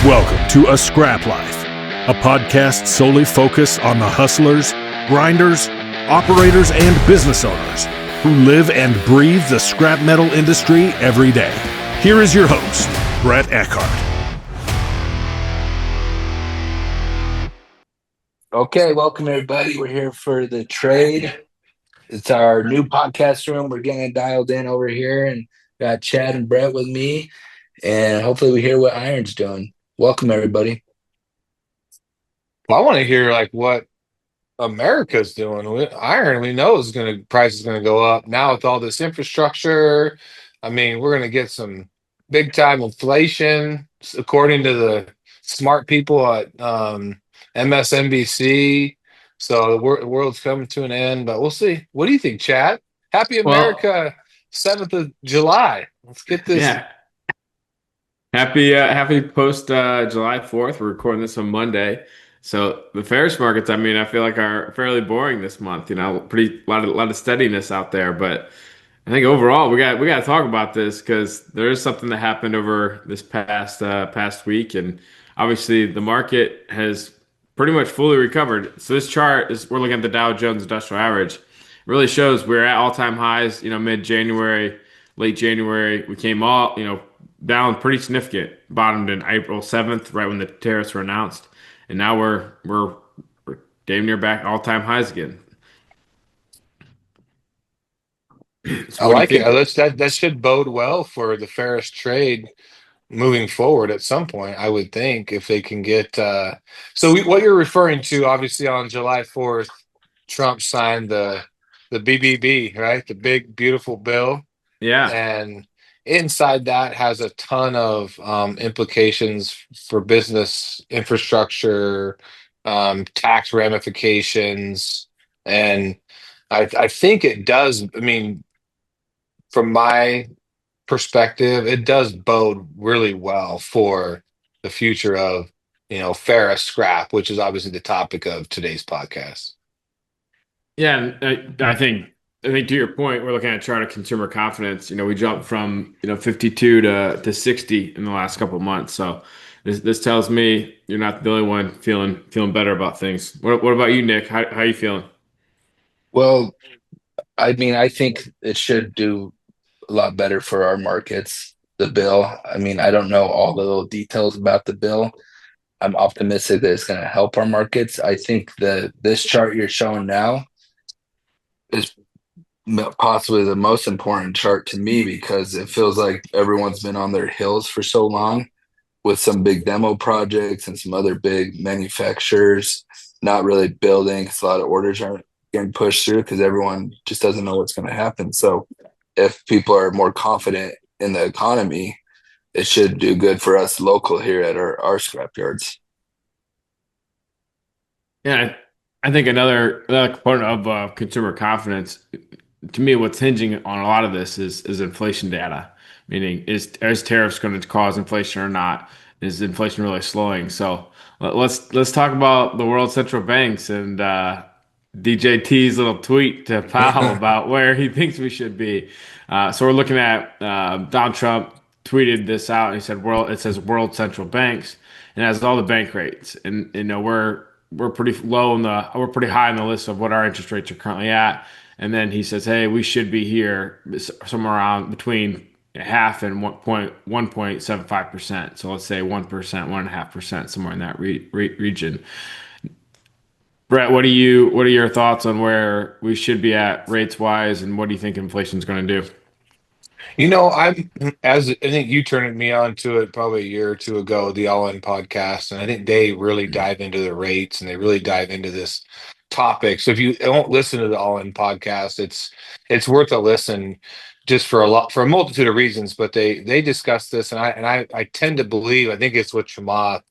Welcome to A Scrap Life, a podcast solely focused on the hustlers, grinders, operators, and business owners who live and breathe the scrap metal industry every day. Here is your host, Brett Eckhart. Okay, welcome everybody. We're here for the trade. It's our new podcast room. We're getting dialed in over here, and got Chad and Brett with me, and hopefully we hear what Iron's doing. Welcome everybody. Well, I want to hear like what America's doing. Iron, we know price is gonna go up now with all this infrastructure. I mean, we're gonna get some big time inflation, according to the smart people at MSNBC. So the world's coming to an end, but we'll see. What do you think, Chad? Happy Well, America, 7th of July. Let's get this. yeah. Happy post July 4th. We're recording this on Monday. So the ferrous markets, I mean, I feel like are fairly boring this month. You know, pretty lot of steadiness out there. But I think overall we got to talk about this because there is something that happened over this past week, and obviously the market has pretty much fully recovered. So this chart is we're looking at the Dow Jones Industrial Average. It really shows we're at all-time highs. You know, mid-January, late January, we came all down pretty significant. Bottomed in April 7th, right when the tariffs were announced, and now we're damn near back all-time highs again. So I what do you like it. think? That should bode well for the ferrous trade moving forward at some point, I would think, if they can get what you're referring to, obviously on July 4th, Trump signed the BBB, right? The big beautiful bill. Yeah, And inside that has a ton of implications for business infrastructure, tax ramifications, and I think it does. I mean, from my perspective, it does bode really well for the future of, ferrous scrap, which is obviously the topic of today's podcast. yeah. And I think to your point, we're looking at a chart of consumer confidence. You know, we jumped from 52 to 60 in the last couple of months. So this tells me you're not the only one feeling better about things. What about you, Nick? How you feeling? Well, I mean, I think it should do a lot better for our markets. The bill. I mean, I don't know all the little details about the bill. I'm optimistic that it's going to help our markets. I think that this chart you're showing now is possibly the most important chart to me because it feels like everyone's been on their heels for so long with some big demo projects and some other big manufacturers not really building because a lot of orders aren't getting pushed through because everyone just doesn't know what's going to happen. So if people are more confident in the economy, it should do good for us local here at our scrap yards. Yeah, I think another component of consumer confidence, to me, what's hinging on a lot of this is inflation data. Meaning, is tariffs going to cause inflation or not? Is inflation really slowing? So let's talk about the world central banks and DJT's little tweet to Powell about where he thinks we should be. So we're looking at Donald Trump tweeted this out. And he said, "World." It says world central banks, and it has all the bank rates, and we're pretty we're pretty high on the list of what our interest rates are currently at. And then he says, "Hey, we should be here somewhere around between half and 1.75%. So let's say 1%, 1.5%, somewhere in that region." Brett, what are your thoughts on where we should be at rates wise, and what do you think inflation is going to do? As I think you turned me on to it probably a year or two ago, the All In podcast, and I think they really dive into the rates and they really dive into this topic. So if you don't listen to the All In podcast, it's worth a listen just for a multitude of reasons. But they discuss this, and I tend to believe, I think it's with Chamath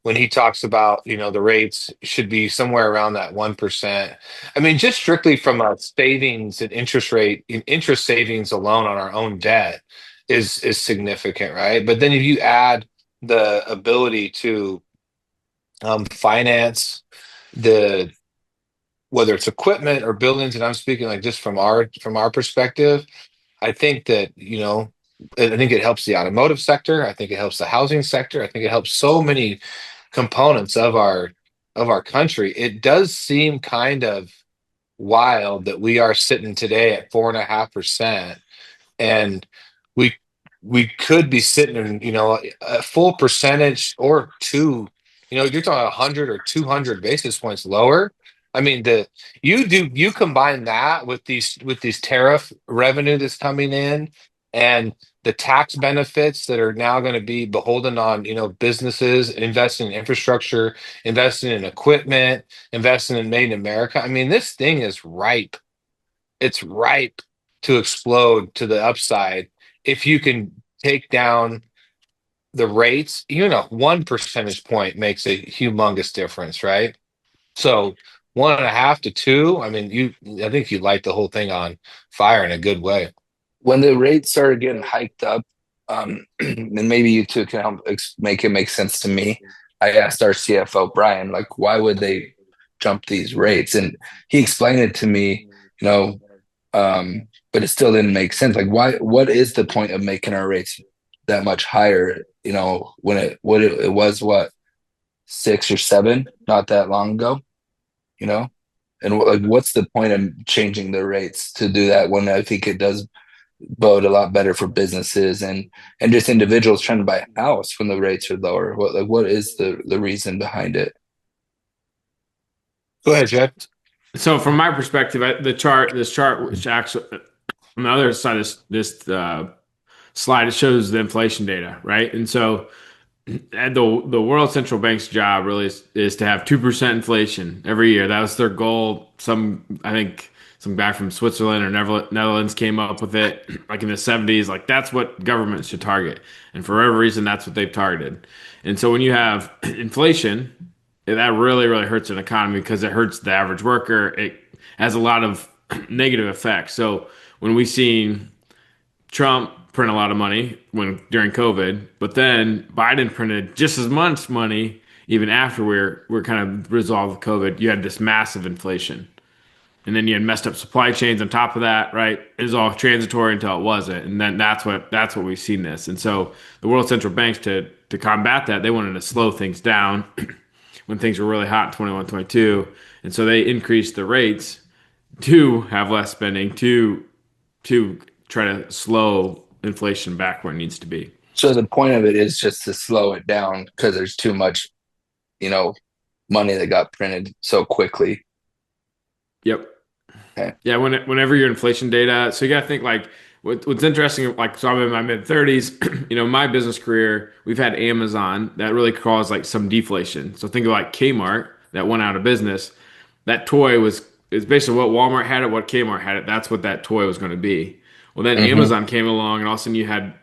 when he talks about, the rates should be somewhere around that 1%. I mean, just strictly from a savings and interest savings alone on our own debt is significant, right? But then if you add the ability to finance the whether it's equipment or buildings, and I'm speaking like just from our perspective, I think that I think it helps the automotive sector. I think it helps the housing sector. I think it helps so many components of our country. It does seem kind of wild that we are sitting today at 4.5%, and we we could be sitting in, a full percentage or two. You're talking 100 or 200 basis points lower. I mean, you combine that with these tariff revenue that's coming in, and the tax benefits that are now going to be beholden on, businesses investing in infrastructure, investing in equipment, investing in made in America. I mean, this thing is ripe. It's ripe to explode to the upside if you can take down the rates. 1 percentage point makes a humongous difference, right? So 1.5 to 2. I mean, I think you light the whole thing on fire in a good way. When the rates started getting hiked up, and maybe you two can help make it make sense to me. I asked our CFO Brian, like, why would they jump these rates? And he explained it to me, but it still didn't make sense. Like, why? What is the point of making our rates that much higher? When it was what, 6 or 7 not that long ago, you know, and like, what's the point of changing the rates to do that when I think it does bode a lot better for businesses and just individuals trying to buy a house when the rates are lower? What is the reason behind it? Go ahead, Jeff. So from my perspective, this chart, which actually on the other side of this slide, it shows the inflation data, right? And so and the World Central Bank's job really is to have 2% inflation every year. That was their goal. I think some guy from Switzerland or Netherlands came up with it like in the 70s. Like that's what governments should target. And for whatever reason, that's what they've targeted. And so when you have inflation, that really, really hurts an economy because it hurts the average worker. It has a lot of negative effects. So when we seen Trump print a lot of money during COVID, but then Biden printed just as much money even after we're kind of resolved COVID. You had this massive inflation, and then you had messed up supply chains on top of that. Right, it was all transitory until it wasn't, and then that's what we've seen this. And so the world central banks to combat that, they wanted to slow things down when things were really hot in 21, 22, and so they increased the rates to have less spending to try to slow inflation back where it needs to be. So the point of it is just to slow it down because there's too much, money that got printed so quickly. Yep. Okay. Yeah. Whenever your inflation data, so you got to think like what's interesting. Like, so I'm in my mid 30s. My business career, we've had Amazon that really caused like some deflation. So think of like Kmart that went out of business. That toy is basically what Walmart had it, what Kmart had it. That's what that toy was going to be. Well, then Amazon came along, and all of a sudden you had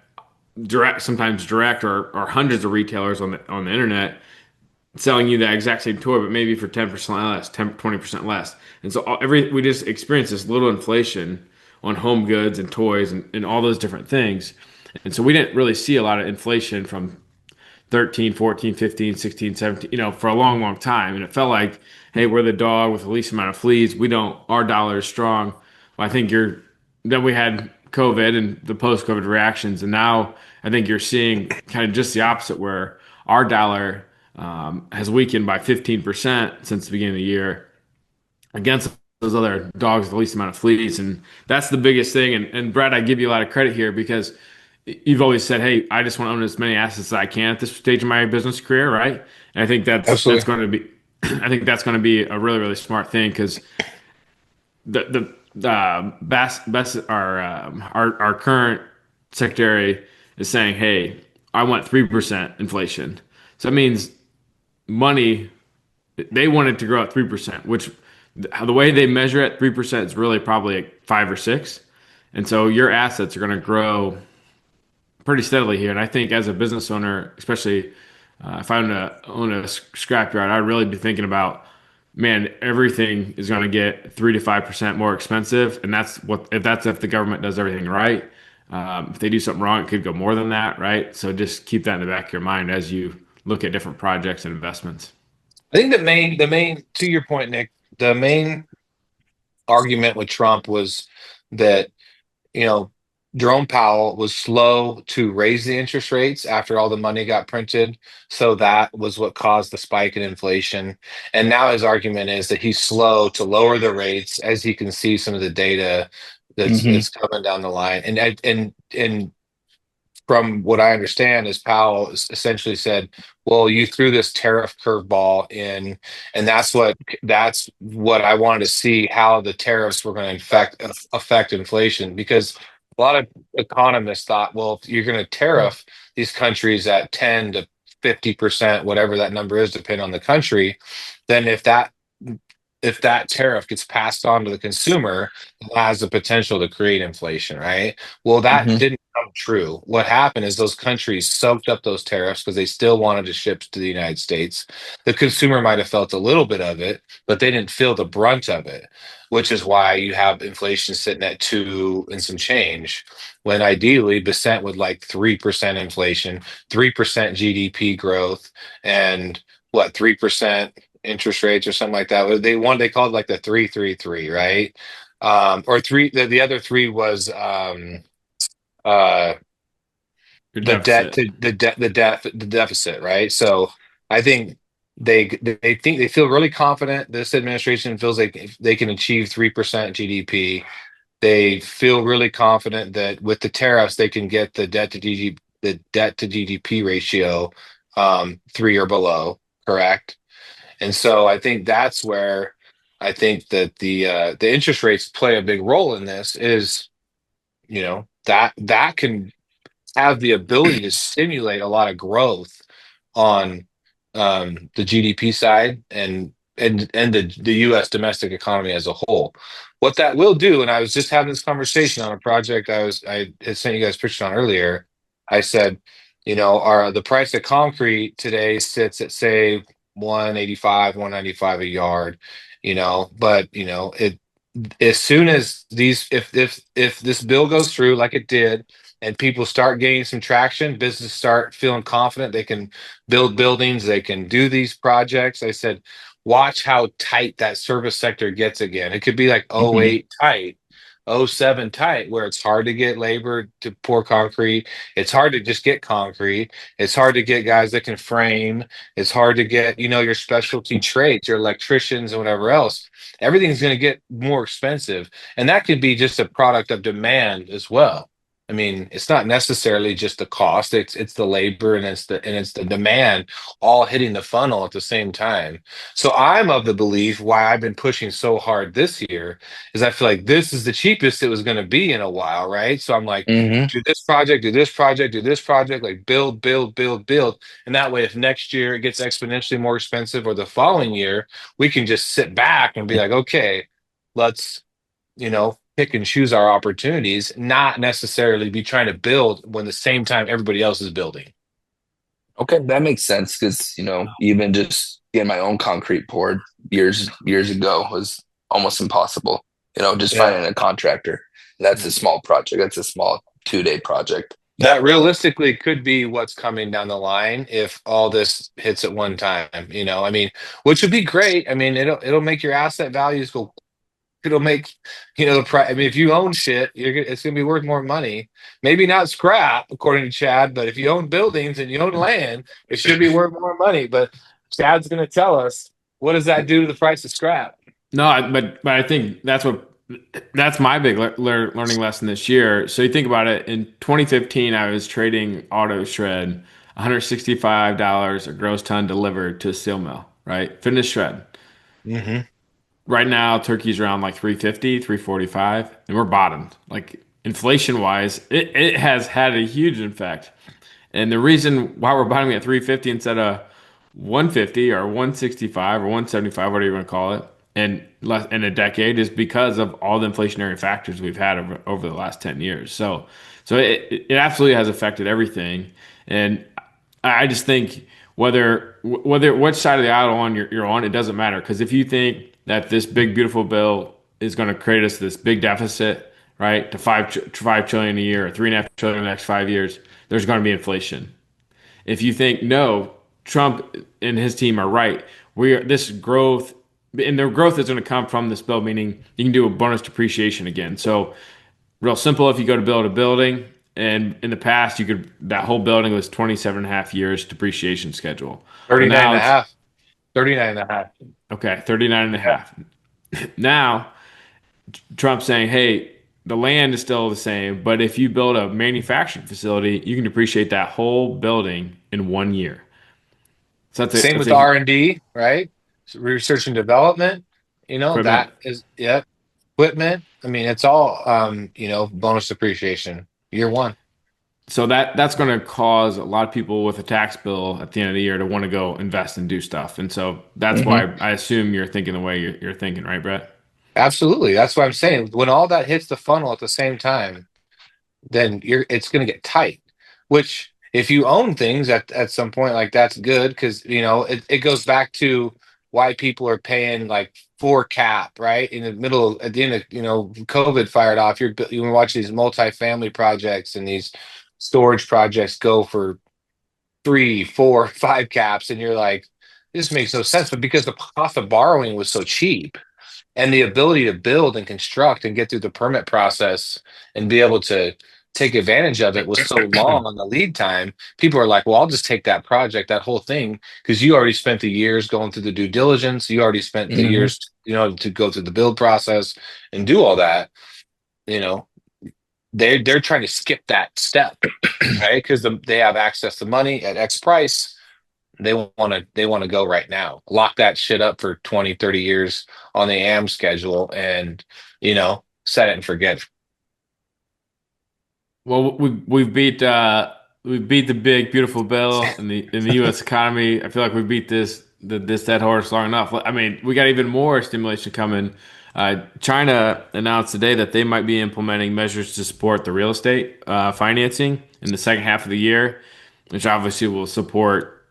sometimes direct or hundreds of retailers on the internet selling you the exact same toy, but maybe for 10% less, 20% less. And so we just experienced this little inflation on home goods and toys and all those different things. And so we didn't really see a lot of inflation from 13, 14, 15, 16, 17, for a long, long time. And it felt like, hey, we're the dog with the least amount of fleas. Our dollar is strong. Well, I think then we had COVID and the post-COVID reactions. And now I think you're seeing kind of just the opposite where our dollar has weakened by 15% since the beginning of the year against those other dogs with the least amount of fleas. And that's the biggest thing. And Brad, I give you a lot of credit here because you've always said, hey, I just want to own as many assets as I can at this stage of my business career, right? And I think that's going to be I think that's going to be a really, really smart thing because the best our current secretary is saying, hey, I want 3% inflation. So that means money, they want it to grow at 3%, which the way they measure it, 3% is really probably like 5 or 6. And so your assets are going to grow pretty steadily here. And I think as a business owner, especially if I own a scrapyard, I'd really be thinking about, man, everything is going to get 3 to 5% more expensive. And that's if the government does everything right. If they do something wrong, it could go more than that, right? So just keep that in the back of your mind as you look at different projects and investments. I think the main, to your point, Nick, the main argument with Trump was that, Jerome Powell was slow to raise the interest rates after all the money got printed. So that was what caused the spike in inflation. And now his argument is that he's slow to lower the rates as he can see some of the data Hmm. that's coming down the line. And from what I understand, is Powell essentially said, "Well, you threw this tariff curveball in, and that's what I wanted to see how the tariffs were going to affect inflation." Because a lot of economists thought, well, if you're going to tariff these countries at 10 to 50%, whatever that number is, depending on the country, then if that tariff gets passed on to the consumer, it has the potential to create inflation, right? Well, that Hmm. didn't come true. What happened is those countries soaked up those tariffs because they still wanted to ship to the United States. The consumer might have felt a little bit of it, but they didn't feel the brunt of it, which is why you have inflation sitting at two and some change, when ideally Besant would like 3% inflation, 3% GDP growth, and what, 3% interest rates or something like that. They called it like the 3-3-3, right? Or three. The other three was uh Your deficit. the deficit, right? So I think they feel really confident. This administration feels like if they can achieve 3% GDP. They feel really confident that with the tariffs they can get the debt to GDP ratio three or below, correct? And so I think that's where I think that the interest rates play a big role in this is, that can have the ability to stimulate a lot of growth on the GDP side and the U.S. domestic economy as a whole. What that will do, and I was just having this conversation on a project I had sent you guys pictures on earlier. I said, our the price of concrete today sits at say 185, 195 a yard, but it as soon as these if this bill goes through like it did and people start gaining some traction, business start feeling confident they can build buildings, they can do these projects. I said, watch how tight that service sector gets again. It could be like Hmm. '08 tight, '07 tight, where it's hard to get labor to pour concrete. It's hard to just get concrete. It's hard to get guys that can frame. It's hard to get, your specialty trades, your electricians and whatever else. Everything's going to get more expensive. And that could be just a product of demand as well. I mean, it's not necessarily just the cost, it's the labor and it's the demand all hitting the funnel at the same time. So I'm of the belief why I've been pushing so hard this year is I feel like this is the cheapest it was going to be in a while, right? So I'm like, Hmm. do this project, do this project, do this project, like build, build, build, build. And that way, if next year it gets exponentially more expensive or the following year, we can just sit back and be like, okay, let's pick and choose our opportunities, not necessarily be trying to build when the same time everybody else is building. Okay, that makes sense because even just getting my own concrete poured years ago was almost impossible. Just Yeah. finding a contractor. That's a small project. That's a small 2-day project. That realistically could be what's coming down the line if all this hits at one time, I mean, which would be great. I mean, it'll make your asset values go. It'll make, the price. I mean, if you own shit, it's gonna be worth more money. Maybe not scrap, according to Chad, but if you own buildings and you own land, it should be worth more money. But Chad's gonna tell us, what does that do to the price of scrap? No, but I think that's my big learning lesson this year. So you think about it. In 2015, I was trading auto shred, $165 a gross ton delivered to a steel mill, right? Finished shred. Hmm. Right now, turkey's around like 350, 345, and we're bottomed. Like inflation wise, it has had a huge effect. And the reason why we're bottoming at 350 instead of 150 or 165 or 175, whatever you want to call it, and less in a decade is because of all the inflationary factors we've had over the last 10 years. So it absolutely has affected everything. And I just think whether which side of the aisle you're on, it doesn't matter. Because if you think that this big beautiful bill is going to create us this big deficit, right, to 5 trillion a year or 3.5 trillion in the next 5 years, there's going to be inflation. If you think no, Trump and his team are right, this growth and the growth is going to come from this bill, meaning you can do a bonus depreciation again. So real simple. If you go to build a building, and in the past, that whole building was 27 and a half years depreciation schedule. Well, 39 now and a it's half. 39 and a half. okay, 39 and a Yeah. half. Now, Trump's saying, hey, the land is still the same, but if you build a manufacturing facility, you can depreciate that whole building in 1 year. So Same that's with a R&D, right? So research and development, equivalent. that is, yep. Equipment. I mean, it's all, bonus depreciation year one. So that's going to cause a lot of people with a tax bill at the end of the year to want to go invest and do stuff. And so that's Hmm. why I assume you're thinking the way you're thinking, right, Brett? Absolutely. That's what I'm saying. When all that hits the funnel at the same time, then it's going to get tight. Which, if you own things at some point, like that's good because it goes back to why people are paying like four cap right in the middle at the end of COVID fired off. You watch these multifamily projects and these storage projects go for three, four, five caps, and you're like, this makes no sense. But because the cost of borrowing was so cheap and the ability to build and construct and get through the permit process and be able to take advantage of it was so long on the lead time, people are like, well, I'll just take that project, that whole thing, because you already spent the years going through the due diligence, you already spent the Hmm. years to go through the build process and do all that. you know they're trying to skip that step, right? Because they have access to money at X price. They want to go right now, lock that shit up for 20, 30 years on the AM schedule, and set it and forget. Well, we've beat the big beautiful bill in the U.S. economy. I feel like we beat this dead horse long enough. I mean, we got even more stimulation coming. China announced today that they might be implementing measures to support the real estate financing in the second half of the year, which obviously will support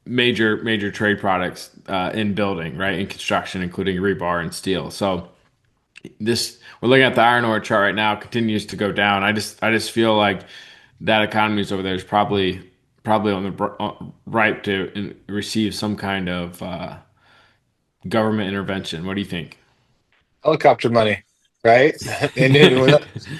major trade products in building, right, in construction, including rebar and steel. So this we're looking at the iron ore chart right now continues to go down. I just feel like that economies over there is probably on the ripe to receive some kind of government intervention. What do you think? Helicopter money, right?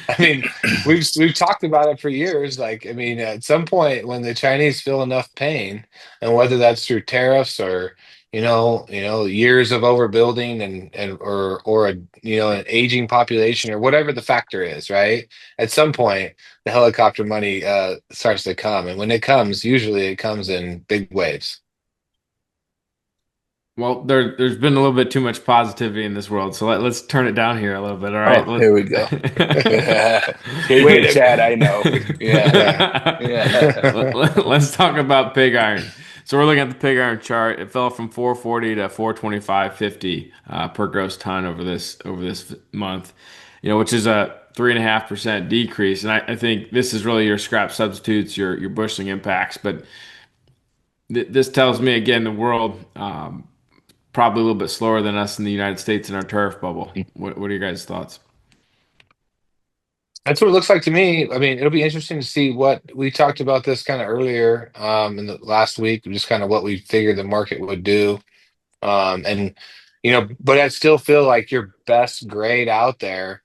I mean, we've talked about it for years. Like, I mean, at some point when the Chinese feel enough pain, and whether that's through tariffs or years of overbuilding or an aging population or whatever the factor is, right? At some point, the helicopter money starts to come, and when it comes, usually it comes in big waves. Well, there's been a little bit too much positivity in this world, so let's turn it down here a little bit. All right, Oh, here we go. Good Wait, day, Chad. I know. Yeah. yeah. Yeah. let's talk about pig iron. So we're looking at the pig iron chart. It fell from 440 to 425.50 per gross ton over this month, which is a 3.5% decrease. And I think this is really your scrap substitutes, your bushing impacts. But this tells me again the world probably a little bit slower than us in the United States in our tariff bubble. What are your guys' thoughts? That's what it looks like to me. I mean, it'll be interesting to see what we talked about this kind of earlier in the last week, just kind of what we figured the market would do. And but I still feel like your best grade out there,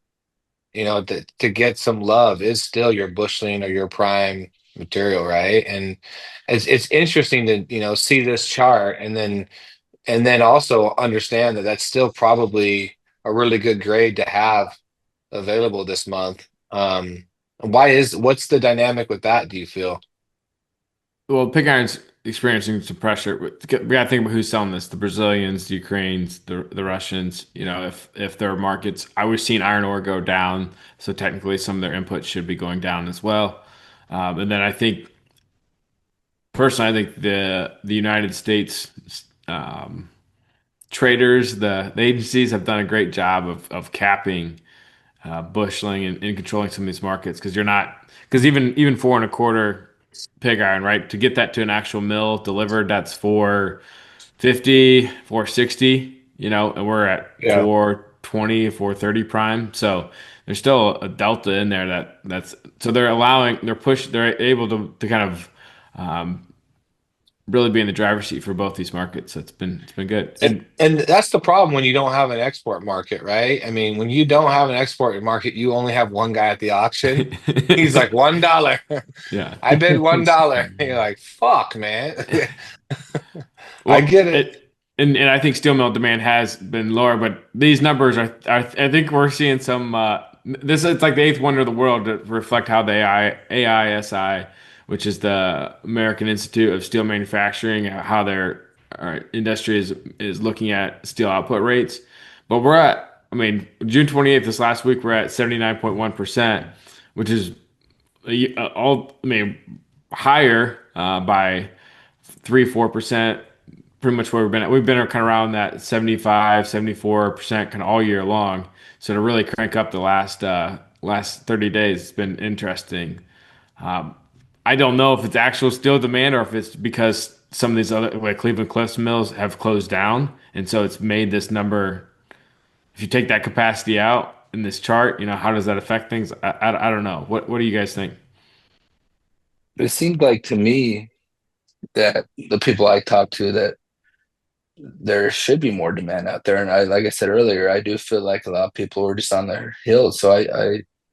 to get some love is still your bushling or your prime material, right? And it's interesting to see this chart and then also understand that that's still probably a really good grade to have available this month. What's the dynamic with that, do you feel? Well, pig iron's experiencing some pressure. We got to think about who's selling this: the Brazilians, the Ukrainians, the Russians. If their markets, I was seeing iron ore go down, so technically some of their inputs should be going down as well. And then I think personally, I think the United States um, traders, the agencies have done a great job of capping bushling and controlling some of these markets because you're not because even 4.25 pig iron, right? To get that to an actual mill delivered, that's 450, 460, and we're at Yeah. 420, 430 prime. So there's still a delta in there that's so they're able to kind of really be in the driver's seat for both these markets. So it's been good. And that's the problem when you don't have an export market, right? I mean, when you don't have an export market, you only have one guy at the auction. He's like $1. Yeah. I bid $1. You're like, fuck, man. I Well, get it. and I think steel mill demand has been lower, but these numbers are I think we're seeing some. This is like the eighth wonder of the world to reflect how the AISI, which is the American Institute of Steel Manufacturing, how their industry is looking at steel output rates. But we're at, I mean, June 28th, this last week, we're at 79.1%, which is I mean, higher by 3-4%, pretty much where we've been at. We've been kind of around that 75-74% kind of all year long. So to really crank up the last 30 days, it's been interesting. I don't know if it's actual steel demand or if it's because some of these other like Cleveland Cliffs mills have closed down, and so it's made this number. If you take that capacity out in this chart, how does that affect things? I don't know. What do you guys think? It seemed like to me that the people I talk to that there should be more demand out there. And like I said earlier, I do feel like a lot of people are just on their heels. So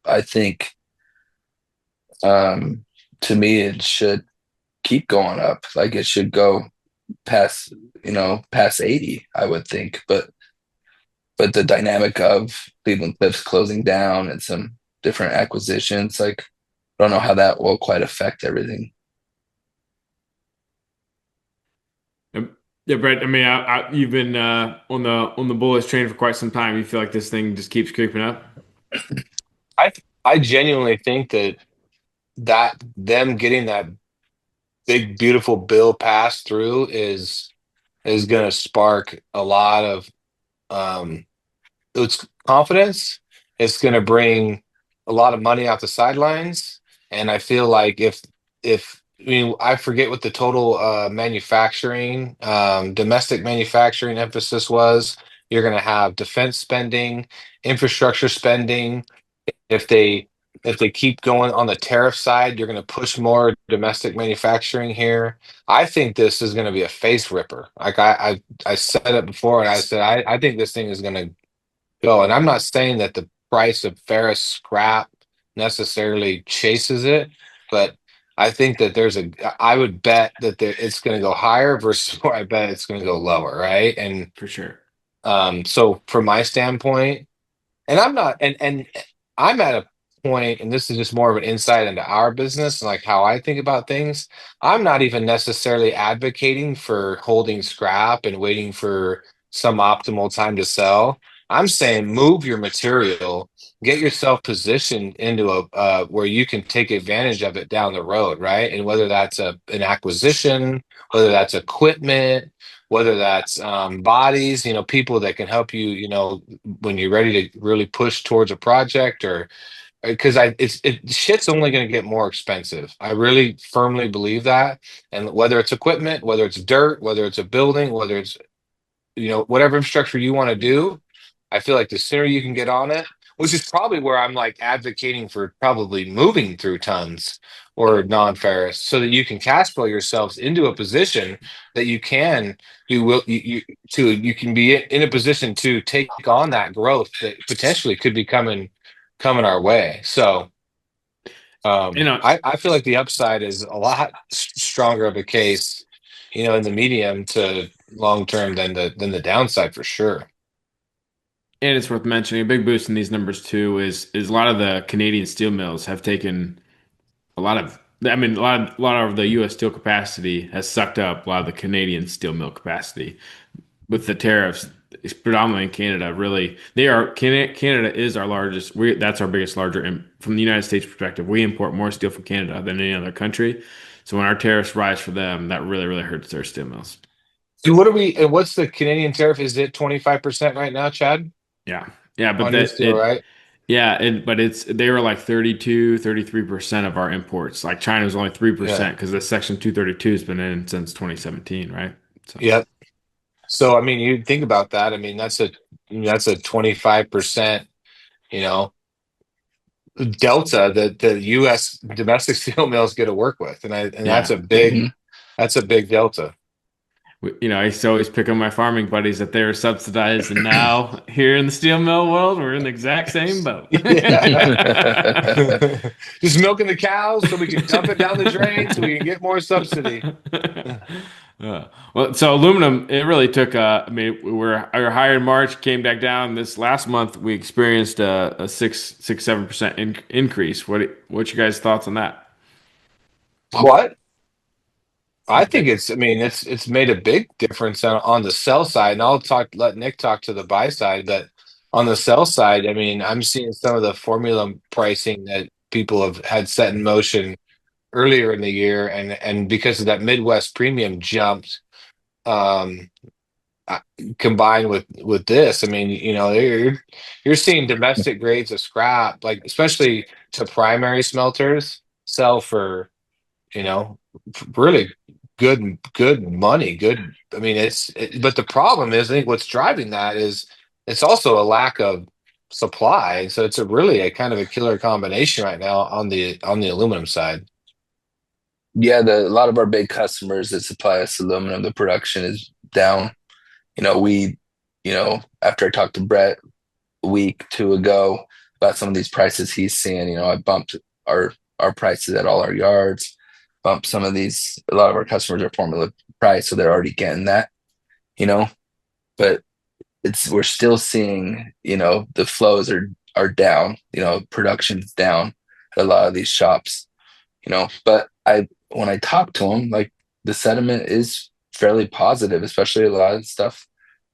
I think, um, to me, it should keep going up. Like it should go past, past 80, I would think. But the dynamic of Cleveland Cliffs closing down and some different acquisitions, like I don't know how that will quite affect everything. Yeah, Brett. I mean, you've been on the bullish train for quite some time. You feel like this thing just keeps creeping up? I I genuinely think that them getting that big beautiful bill passed through is going to spark a lot of um it's confidence. It's going to bring a lot of money out the sidelines, and I feel like if I mean I forget what the total manufacturing domestic manufacturing emphasis was. You're going to have defense spending, infrastructure spending. If they keep going on the tariff side, you're going to push more domestic manufacturing here. I think this is going to be a face ripper. Like I said it before, and I said I think this thing is going to go. And I'm not saying that the price of ferrous scrap necessarily chases it, but I think that I would bet that it's going to go higher versus where I bet it's going to go lower, right? And For sure. so from my standpoint, and I'm not, and I'm at a point, and this is just more of an insight into our business and like how I think about things. I'm not even necessarily advocating for holding scrap and waiting for some optimal time to sell. I'm saying move your material, get yourself positioned into a where you can take advantage of it down the road, right? And whether that's an acquisition, whether that's equipment, whether that's bodies, people that can help you, when you're ready to really push towards a project, or because shit's only going to get more expensive. I really firmly believe that. And whether it's equipment, whether it's dirt, whether it's a building, whether it's whatever infrastructure you want to do, I feel like the sooner you can get on it, which is probably where I'm like advocating for probably moving through tons or non-ferrous, so that you can cash flow yourselves into a position that you can be in a position to take on that growth that potentially could be coming our way. So You know, I feel like the upside is a lot stronger of a case, in the medium to long term than the downside for sure. and it's worth mentioning a big boost in these numbers too is a lot of the Canadian steel mills have taken a lot of. I mean, a lot of the U.S. steel capacity has sucked up a lot of the Canadian steel mill capacity with the tariffs. It's predominantly in Canada. Really, Canada is our largest. That's our biggest larger. From the United States perspective, we import more steel from Canada than any other country. So when our tariffs rise for them, that really really hurts their steel mills. So what's the Canadian tariff? Is it 25% right now, Chad? Yeah. Yeah, but On your steel, right? but they were like 33% of our imports. Like China was only Yeah. 3% because the Section 232 has been in since 2017, right? So Yep. So I mean, you think about that. I mean, that's a 25%, you know, delta that the US domestic steel mills get to work with. And yeah. that's a big Mhm. That's a big delta. I used to always pick on my farming buddies that they were subsidized, and now here in the steel mill world, we're in the exact same boat. Yeah. Just milking the cows so we can dump it down the drain so we can get more subsidy. Well, so aluminum, it really took. I mean, we were higher in March, came back down. This last month, we experienced a 7% increase. What's your guys' thoughts on that? What? I think I mean, it's made a big difference on the sell side, and let Nick talk to the buy side. But on the sell side, I mean, I'm seeing some of the formula pricing that people have had set in motion earlier in the year, and because of that Midwest premium jumped, um, combined with this, I mean, you're seeing domestic grades of scrap, like especially to primary smelters, sell for really good money. Good. I mean, but the problem is, I think what's driving that is it's also a lack of supply. So it's a kind of a killer combination right now on the aluminum side. Yeah, a lot of our big customers that supply us aluminum, the production is down. We, after I talked to Brett a week, two ago about some of these prices he's seeing, I bumped our prices at all our yards, bumped some of these. A lot of our customers are formula price, so they're already getting that, you know. But we're still seeing, the flows are down, production's down at a lot of these shops, But when I talk to them, like the sentiment is fairly positive, especially a lot of stuff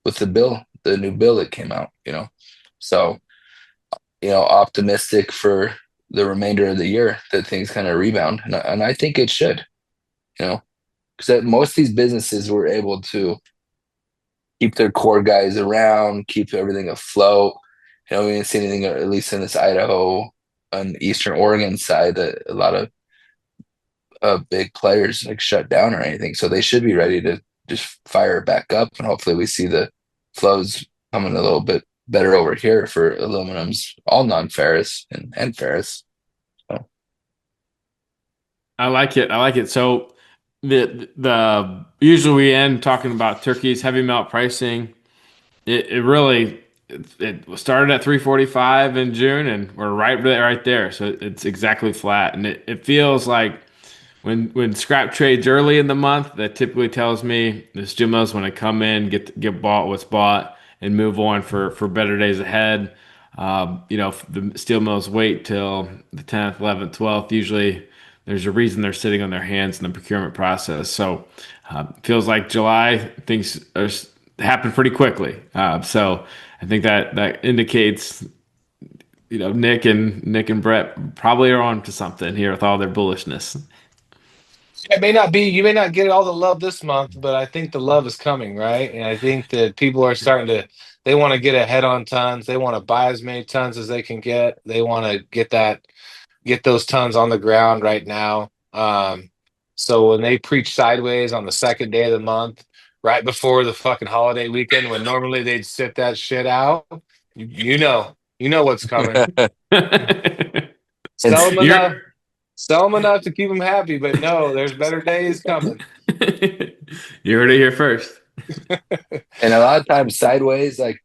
with the new bill that came out, So, optimistic for the remainder of the year that things kind of rebound. And I think it should, because most of these businesses were able to keep their core guys around, keep everything afloat. We didn't see anything, at least in this Idaho and Eastern Oregon side, that a lot of big players like shut down or anything. So they should be ready to just fire it back up. And hopefully we see the flows coming a little bit better over here for aluminums, all non-ferrous and ferrous. So. I like it. I like it. So the usually we end talking about Turkey's heavy melt pricing. It really it started at 345 in June, and we're right there. So it's exactly flat, and it feels like when scrap trades early in the month, that typically tells me the steel mills want to come in, get bought what's bought, and move on for better days ahead. If the steel mills wait till the 10th, 11th, 12th, usually there's a reason they're sitting on their hands in the procurement process. So feels like July things happen pretty quickly. So I think that indicates Nick and Brett probably are on to something here with all their bullishness. It may not be, you may not get all the love this month, but I think the love is coming, right? And I think that people are they want to get ahead on tons. They want to buy as many tons as they can get. They want to get those tons on the ground right now. So when they preach sideways on the second day of the month, right before the fucking holiday weekend, when normally they'd sit that shit out, you know what's coming. Sell them enough. Sell them enough to keep them happy, but no, there's better days coming. You heard it here first. And a lot of times sideways, like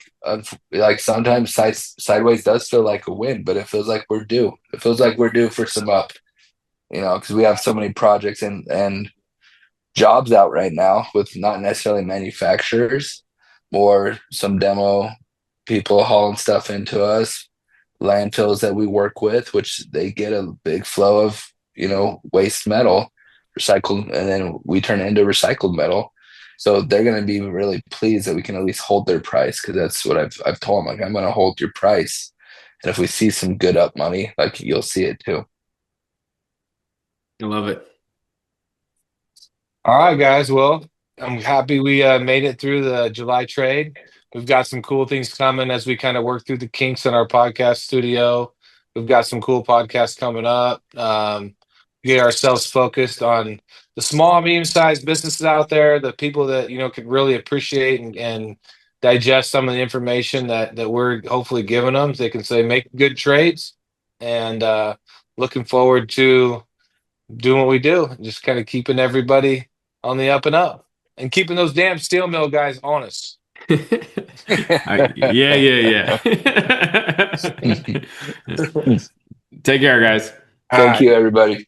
sometimes sideways does feel like a win, but it feels like we're due. It feels like we're due for some up, because we have so many projects and jobs out right now with not necessarily manufacturers, or some demo people hauling stuff into us, landfills that we work with, which they get a big flow of, waste metal recycled, and then we turn it into recycled metal. So they're going to be really pleased that we can at least hold their price, because that's what I've told them. Like, I'm going to hold your price, and if we see some good up money, like, you'll see it too. I love it. All right, guys. Well, I'm happy we made it through the July trade. We've got some cool things coming as we kind of work through the kinks in our podcast studio. We've got some cool podcasts coming up. Get ourselves focused on the small, medium-sized businesses out there, the people that could really appreciate and digest some of the information that we're hopefully giving them. So they can say make good trades, and looking forward to doing what we do, just kind of keeping everybody on the up and up, and keeping those damn steel mill guys honest. Yeah. Take care, guys. Thank you, everybody.